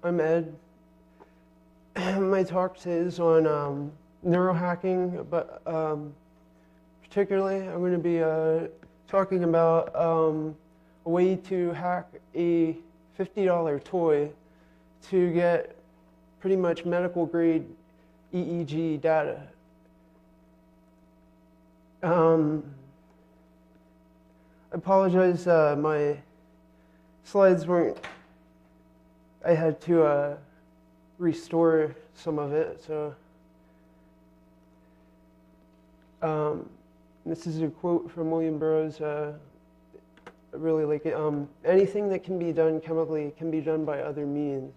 I'm Ed. My talk today is on neurohacking, but particularly I'm going to be talking about a way to hack a $50 toy to get pretty much medical grade EEG data. I apologize, my slides weren't, I had to restore some of it, so this is a quote from William Burroughs. I really like it. Anything that can be done chemically can be done by other means.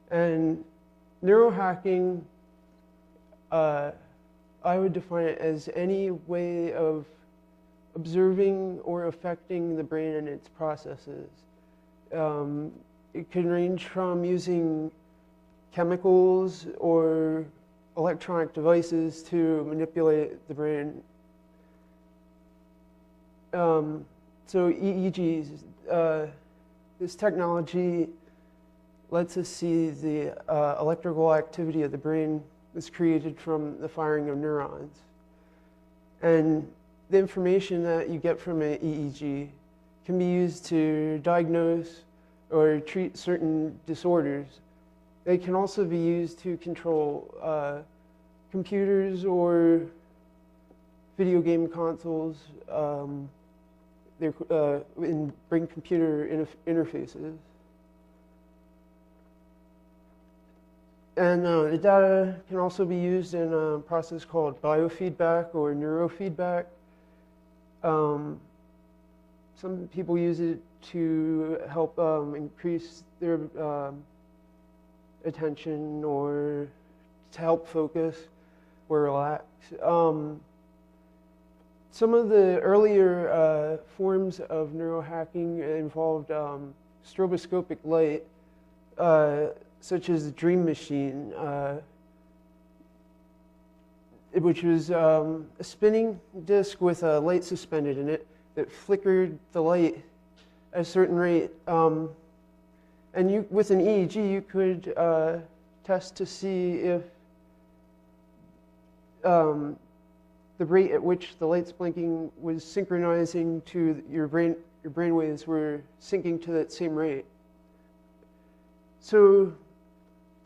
And neurohacking, I would define it as any way of observing or affecting the brain and its processes. It can range from using chemicals or electronic devices to manipulate the brain. So EEGs, this technology lets us see the electrical activity of the brain that's created from the firing of neurons. And the information that you get from an EEG can be used to diagnose or treat certain disorders. They can also be used to control computers or video game consoles in brain-computer interfaces. And the data can also be used in a process called biofeedback or neurofeedback. Some people use it to help increase their attention or to help focus or relax. Some of the earlier forms of neurohacking involved stroboscopic light, such as the Dream Machine, which was a spinning disc with a light suspended in it that flickered the light at a certain rate. And with an EEG, you could test to see if the rate at which the light's blinking was synchronizing to your brain waves were syncing to that same rate. So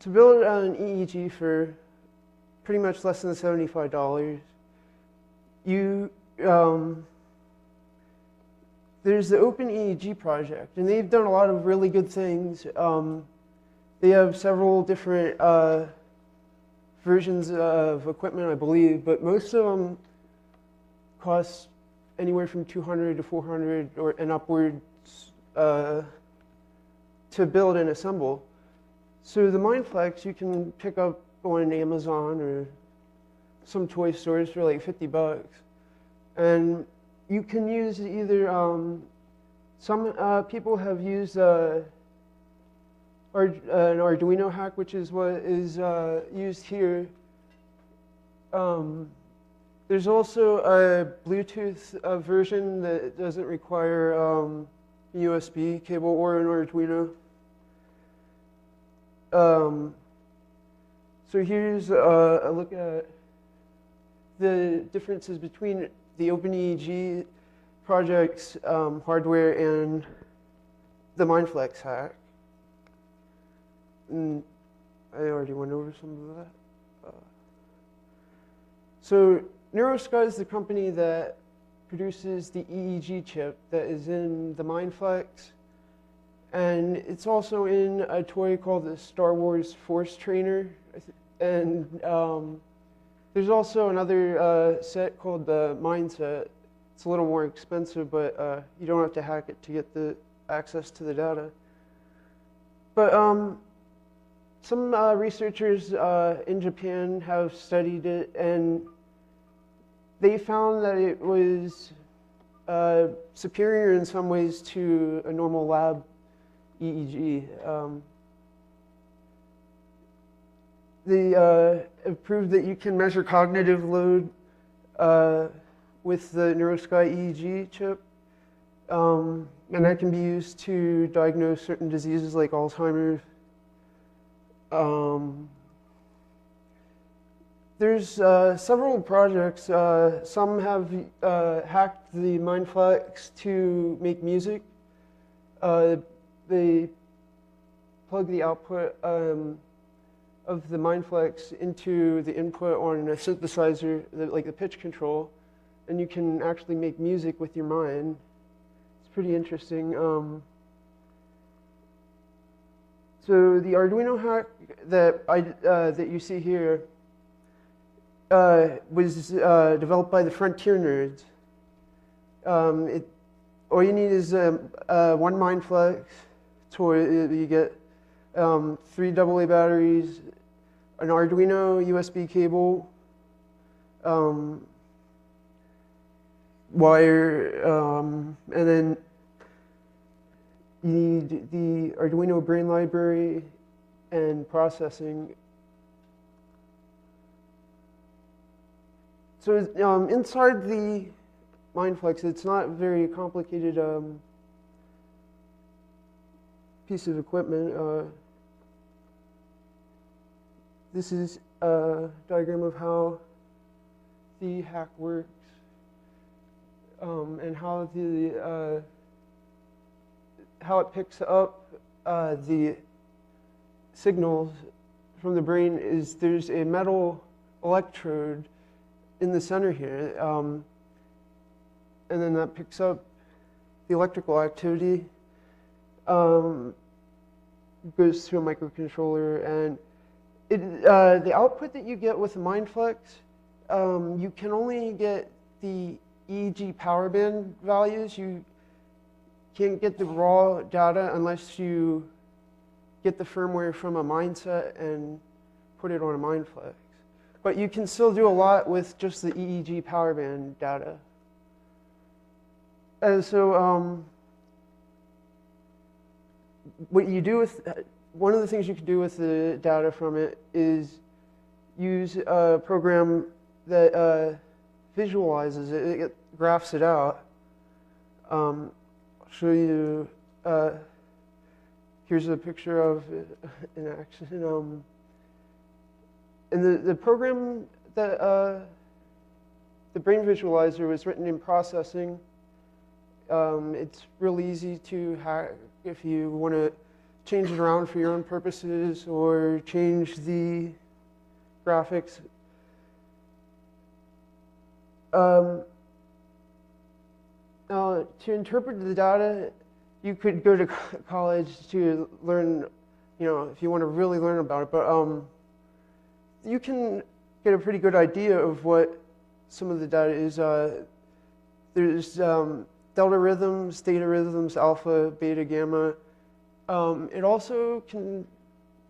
to build an EEG for pretty much less than $75, there's the Open EEG project, and they've done a lot of really good things. They have several different versions of equipment, I believe, but most of them cost anywhere from $200 to $400 and upwards to build and assemble. So the MindFlex you can pick up on Amazon or some toy stores for like $50, and you can use either. Some people have used an Arduino hack, which is what is used here. There's also a Bluetooth version that doesn't require USB cable or an Arduino. So here's a look at the differences between the OpenEEG project's hardware and the MindFlex hack. And I already went over some of that. So NeuroSky is the company that produces the EEG chip that is in the MindFlex. And it's also in a toy called the Star Wars Force Trainer. And there's also another set called the Mindset. It's a little more expensive, but you don't have to hack it to get the access to the data. But some researchers in Japan have studied it, and they found that it was superior in some ways to a normal lab EEG. They have proved that you can measure cognitive load with the NeuroSky EEG chip, and that can be used to diagnose certain diseases like Alzheimer's There's several projects. Some have hacked the MindFlex to make music. They plug the output of the MindFlex into the input on a synthesizer, like the pitch control, and you can actually make music with your mind. It's pretty interesting. So the Arduino hack that you see here was developed by the Frontier nerds. All you need is one MindFlex toy. You get 3 AA batteries, an Arduino USB cable, wire, and then you need the Arduino brain library and processing. So inside the MindFlex, it's not a very complicated piece of equipment. This is a diagram of how the hack works and how it picks up the signals from the brain. There's a metal electrode in the center here, and then that picks up the electrical activity, goes to a microcontroller, and the output that you get with the MindFlex, you can only get the EEG power band values. You can't get the raw data unless you get the firmware from a mindset and put it on a MindFlex. But you can still do a lot with just the EEG power band data. And so what you do with, one of the things you can do with the data from it is use a program that visualizes it, it graphs it out. I'll show you, here's a picture of it in action. And the program that the brain visualizer was written in processing. It's real easy to hack if you want to change it around for your own purposes or change the graphics. Now, to interpret the data, you could go to college to learn, if you want to really learn about it, but you can get a pretty good idea of what some of the data is. There's delta rhythms, theta rhythms, alpha, beta, gamma. It also can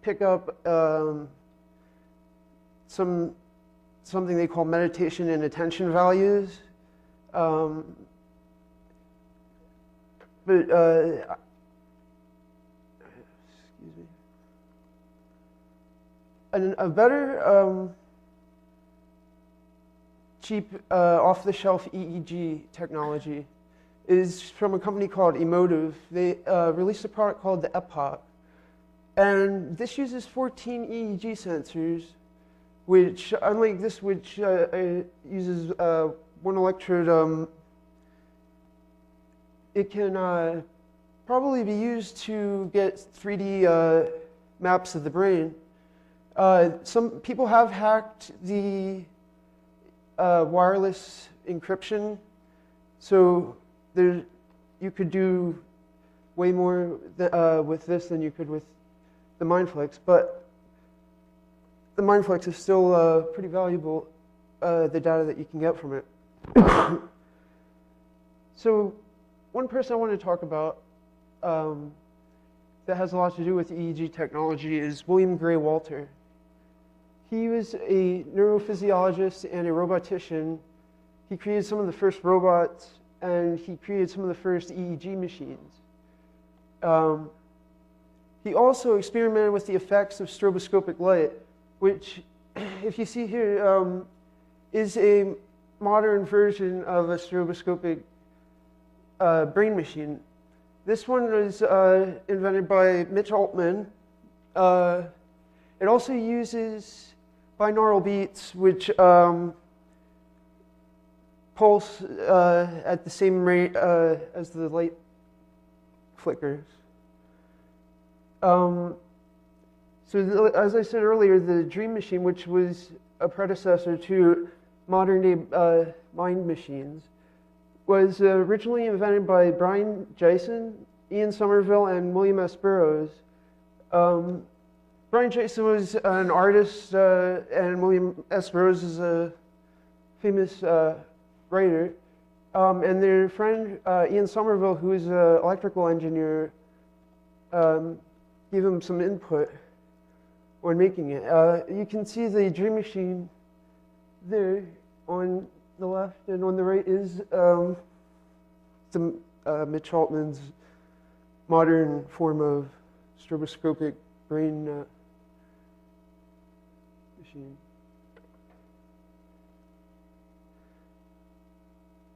pick up something they call meditation and attention values. Excuse me. And a better cheap off-the-shelf EEG technology is from a company called Emotive. They released a product called the Epoch. And this uses 14 EEG sensors, which, unlike this, which uses one electrode, it can probably be used to get 3D maps of the brain. Some people have hacked the wireless encryption, so you could do way more with this than you could with the MindFlex, but the MindFlex is still pretty valuable, the data that you can get from it. So one person I want to talk about that has a lot to do with EEG technology is William Gray Walter. He was a neurophysiologist and a robotician. He created some of the first robots, and he created some of the first EEG machines. He also experimented with the effects of stroboscopic light, which, if you see here, is a modern version of a stroboscopic brain machine. This one was invented by Mitch Altman, It also uses binaural beats, which pulse at the same rate as the light flickers. So as I said earlier, the Dream Machine, which was a predecessor to modern-day mind machines, was originally invented by Brian Gysin, Ian Somerville, and William S. Burroughs. Brian Gysin was an artist, and William S. Burroughs is a famous writer. And their friend, Ian Somerville, who is an electrical engineer, gave him some input when making it. You can see the Dream Machine there on the left, and on the right is Mitch Altman's modern form of stroboscopic brain machine.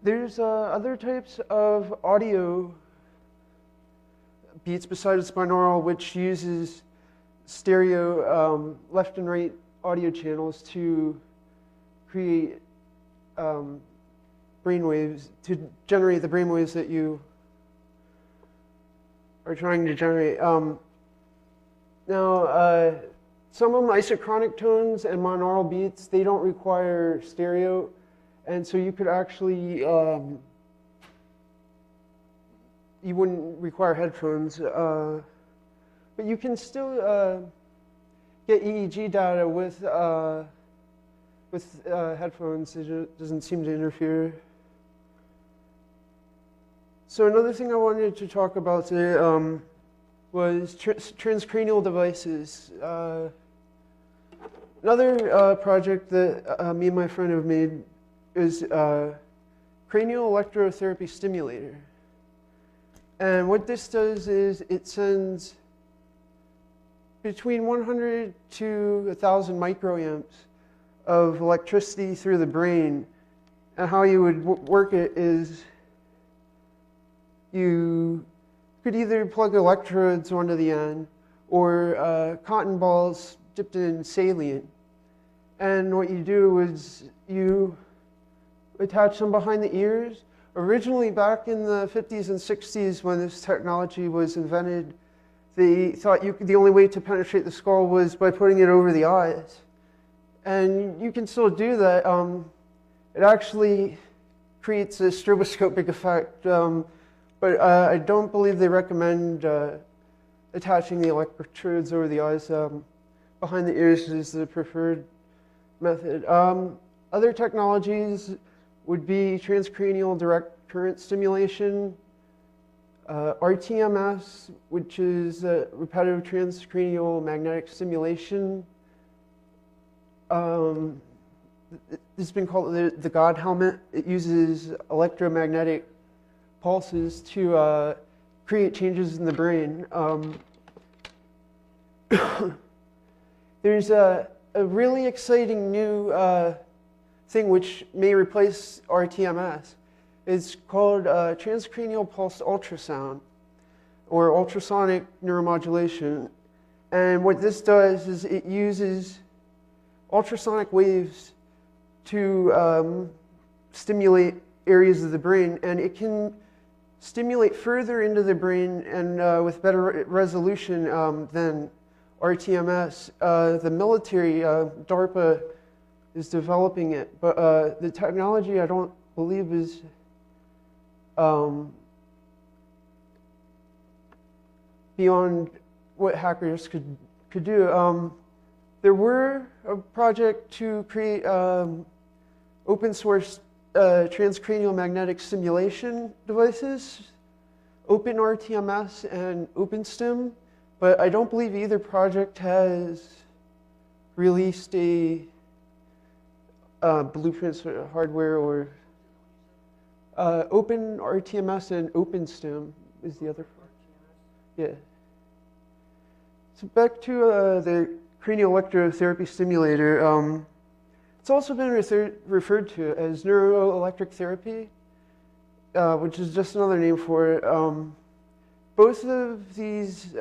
There's other types of audio beats besides binaural, which uses stereo left and right audio channels to create brainwaves, to generate the brainwaves that you are trying to generate. Now, some of them, isochronic tones and monaural beats, they don't require stereo, and so you could actually, you wouldn't require headphones, but you can still get EEG data with headphones. It doesn't seem to interfere. So another thing I wanted to talk about today was transcranial devices. Another project that me and my friend have made is cranial electrotherapy stimulator. And what this does is it sends between 100 to 1,000 microamps of electricity through the brain. And how you would work it is you could either plug electrodes onto the end or cotton balls dipped in saline. And what you do is you attach them behind the ears. Originally, back in the 50s and 60s, when this technology was invented, they thought the only way to penetrate the skull was by putting it over the eyes. And you can still do that. It actually creates a stroboscopic effect, but I don't believe they recommend attaching the electrodes over the eyes. Behind the ears is the preferred method. Other technologies would be transcranial direct current stimulation, RTMS, which is repetitive transcranial magnetic stimulation. This has been called the God helmet. It uses electromagnetic pulses to create changes in the brain. There's a really exciting new thing which may replace RTMS. It's called transcranial pulsed ultrasound, or ultrasonic neuromodulation. And what this does is it uses ultrasonic waves to stimulate areas of the brain, and it can stimulate further into the brain and with better resolution than RTMS. The military, DARPA, is developing it, but the technology I don't believe is beyond what hackers could do. There were a project to create open source transcranial magnetic stimulation devices, OpenRTMS and OpenStim, but I don't believe either project has released a blueprints for hardware or OpenRTMS and OpenStim is the other. Yeah. So back to the cranial electrotherapy stimulator. It's also been referred to as neuroelectric therapy, which is just another name for it. Both of these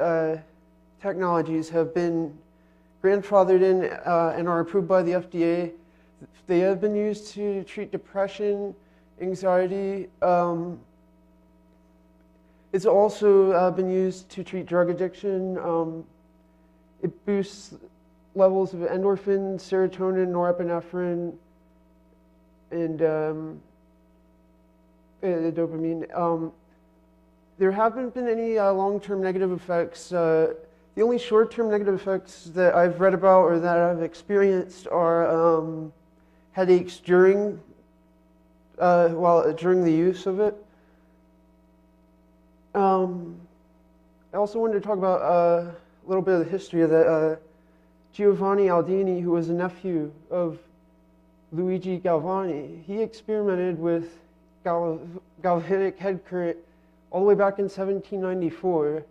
technologies have been grandfathered in and are approved by the FDA. They have been used to treat depression, anxiety. It's also been used to treat drug addiction. It boosts levels of endorphin, serotonin, norepinephrine, and dopamine. There haven't been any long-term negative effects. The only short-term negative effects that I've read about or that I've experienced are headaches during the use of it. I also wanted to talk about a little bit of the history of that. Giovanni Aldini, who was a nephew of Luigi Galvani, he experimented with galvanic head current all the way back in 1794.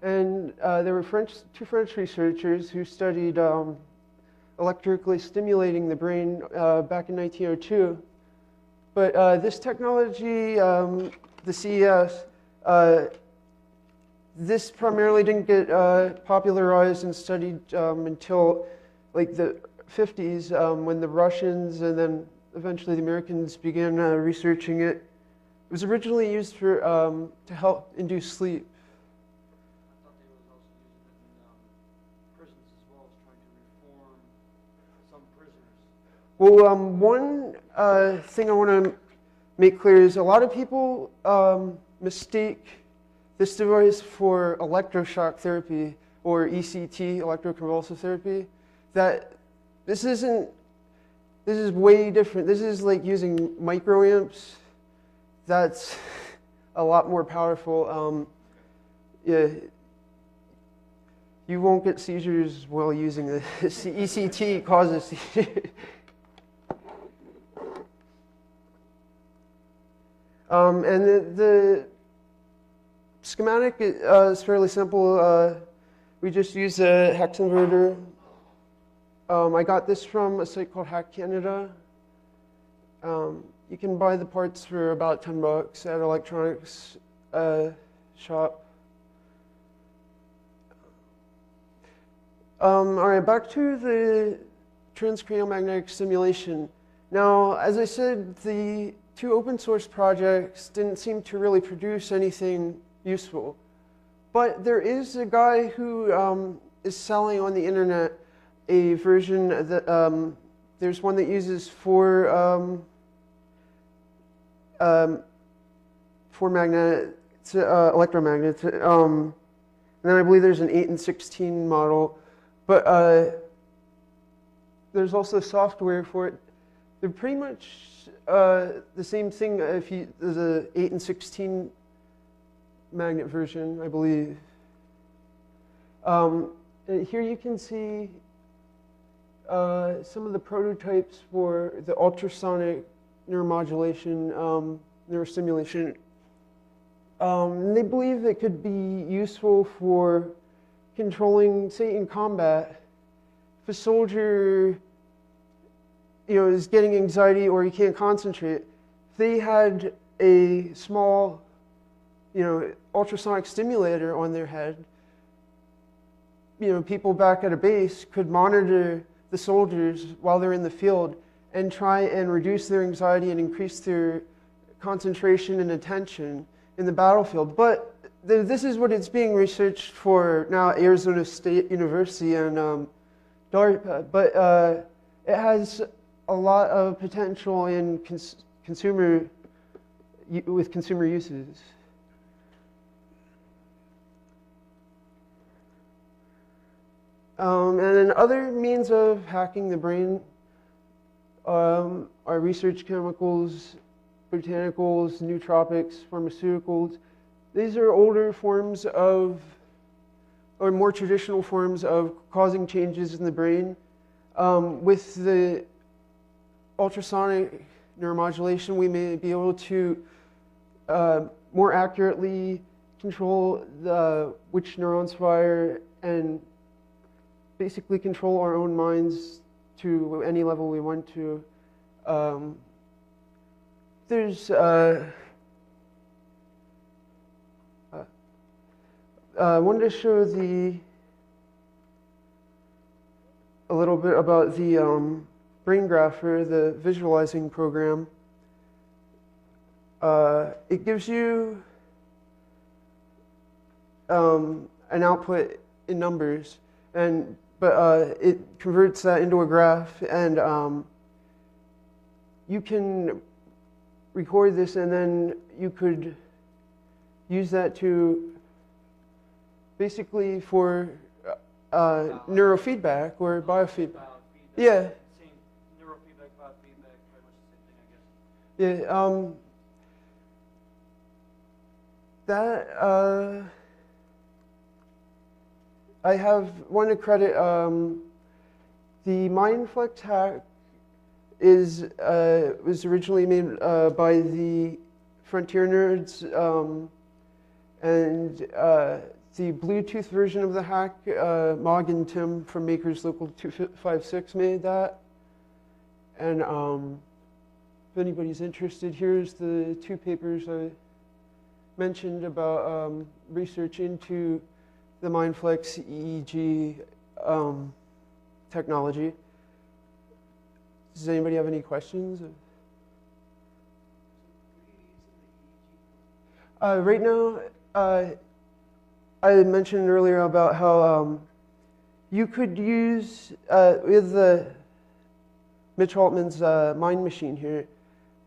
And there were two French researchers who studied electrically stimulating the brain back in 1902. But this technology, the CES, this primarily didn't get popularized and studied until like the 50s when the Russians and then eventually the Americans began researching it. It was originally used for to help induce sleep. I thought they were also using it in prisons as well as trying to reform some prisoners. Well, one thing I want to make clear is a lot of people mistake this device for electroshock therapy or ECT, electroconvulsive therapy. That this is way different. This is like using microamps. That's a lot more powerful. Yeah, you won't get seizures while using this. ECT causes seizures. And the schematic is fairly simple. We just use a hex inverter. I got this from a site called Hack Canada. You can buy the parts for about $10 at electronics shop. All right, back to the transcranial magnetic stimulation. Now, as I said, the two open source projects didn't seem to really produce anything useful. But there is a guy who is selling on the internet a version that there's one that uses four electromagnets, and then I believe there's an 8 and 16 model. But there's also software for it. They're pretty much the same thing if there's a 8 and 16 magnet version, I believe. And here you can see some of the prototypes for the ultrasonic neuromodulation, neurostimulation. They believe it could be useful for controlling, say, in combat. If a soldier, is getting anxiety or he can't concentrate, if they had a small, ultrasonic stimulator on their head, people back at a base could monitor the soldiers while they're in the field and try and reduce their anxiety and increase their concentration and attention in the battlefield. But this is what it's being researched for now at Arizona State University and DARPA. But it has a lot of potential in consumer uses. And then other means of hacking the brain are research chemicals, botanicals, nootropics, pharmaceuticals. These are older forms of, or more traditional forms of causing changes in the brain. With the ultrasonic neuromodulation, we may be able to more accurately control which neurons fire and basically control our own minds to any level we want to. There's I wanted to show the a little bit about the brain grapher, the visualizing program. It gives you an output in numbers, but it converts that into a graph, and you can record this, and then you could use that to basically for neurofeedback or biofeedback. Yeah. Same neurofeedback, biofeedback, pretty much the same thing, I guess. Yeah. I have one to credit. The MindFlex hack was originally made by the Frontier Nerds, and the Bluetooth version of the hack, Mog and Tim from Makers Local 256 made that. And if anybody's interested, here's the 2 papers I mentioned about research into the MindFlex EEG technology. Does anybody have any questions? Right now, I had mentioned earlier about how you could use, with Mitch Altman's Mind Machine here,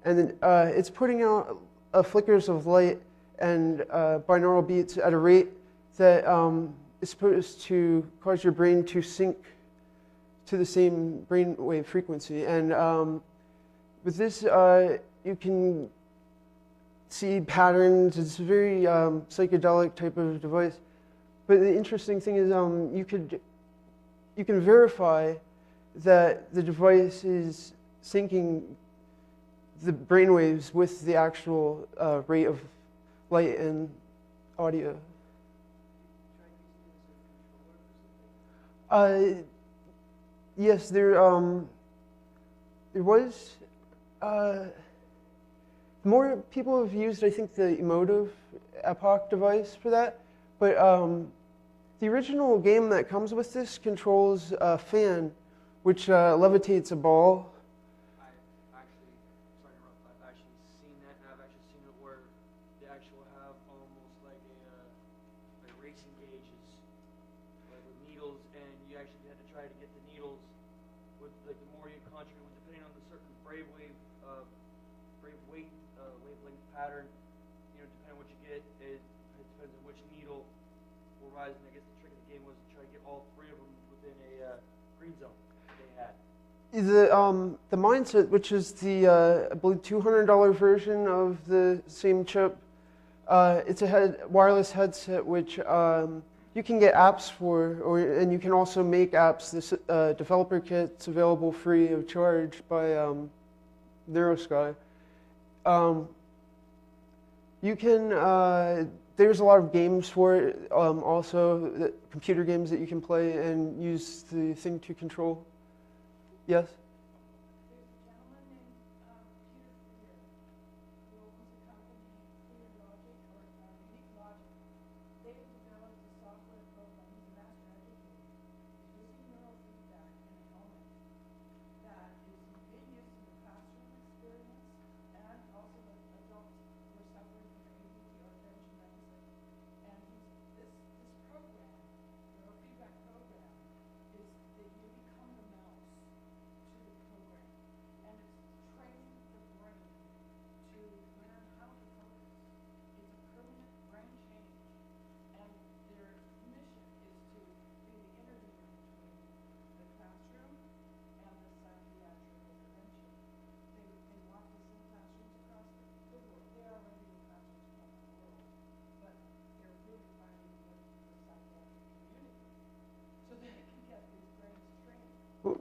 and it's putting out flickers of light and binaural beats at a rate that is supposed to cause your brain to sync to the same brainwave frequency. And with this, you can see patterns. It's a very psychedelic type of device. But the interesting thing is you can verify that the device is syncing the brainwaves with the actual rate of light and audio. Yes, there was more people have used, I think, the emotive Epoch device for that, but the original game that comes with this controls a fan, which levitates a ball. I've actually seen that, and I've actually seen it where they actually have almost like racing gauges, like with needles, and you actually had to try to get the needles with like the more you concentrate, depending on the certain brave weight wavelength pattern, depending on what you get, it depends on which needle will rise. And I guess the trick of the game was to try to get all 3 of them within a green zone they had. The Mindset, which is the I believe $200 version of the same chip, it's a wireless headset which you can get apps for, and you can also make apps. This developer kit's available free of charge by NeuroSky. You can. There's a lot of games for it. Also, computer games that you can play and use the thing to control. Yes.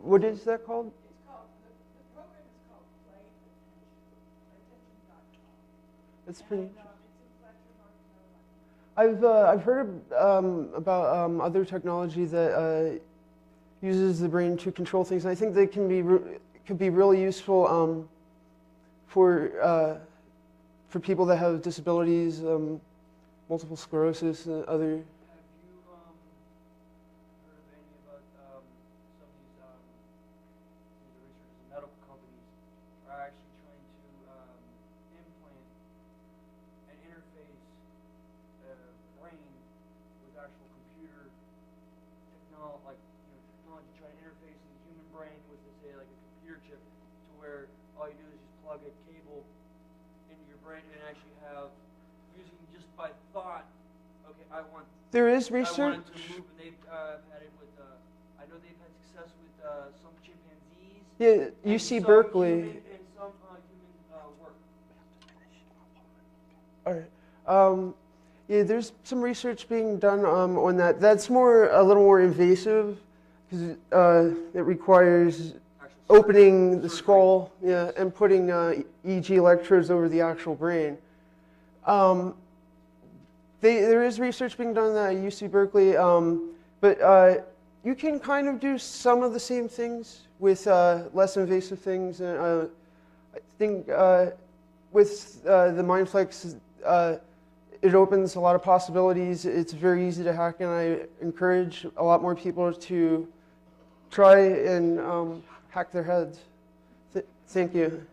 What is that called? It's called, the program is called Play Attention, attention.com. It's pretty And, interesting. it's in Fletcher, North Carolina. I've heard about other technology that uses the brain to control things. And I think they could be really useful for people that have disabilities, multiple sclerosis, and other. Have you heard of any about some of these actual computer technology trying to interface in the human brain with, say, like a computer chip, to where all you do is just plug a cable into your brain and actually have, using just by thought, okay, There is I research. want it to move, and they've had it with, I know they've had success with some chimpanzees. Yeah, and UC some Berkeley. And some human work. All right. Yeah, there's some research being done on that. That's a little more invasive because it requires Actual opening the surgery. skull, yeah, and putting EEG electrodes over the actual brain. There is research being done at UC Berkeley, but you can kind of do some of the same things with less invasive things. And I think with the MindFlex, it opens a lot of possibilities. It's very easy to hack, and I encourage a lot more people to try and hack their heads. Thank you.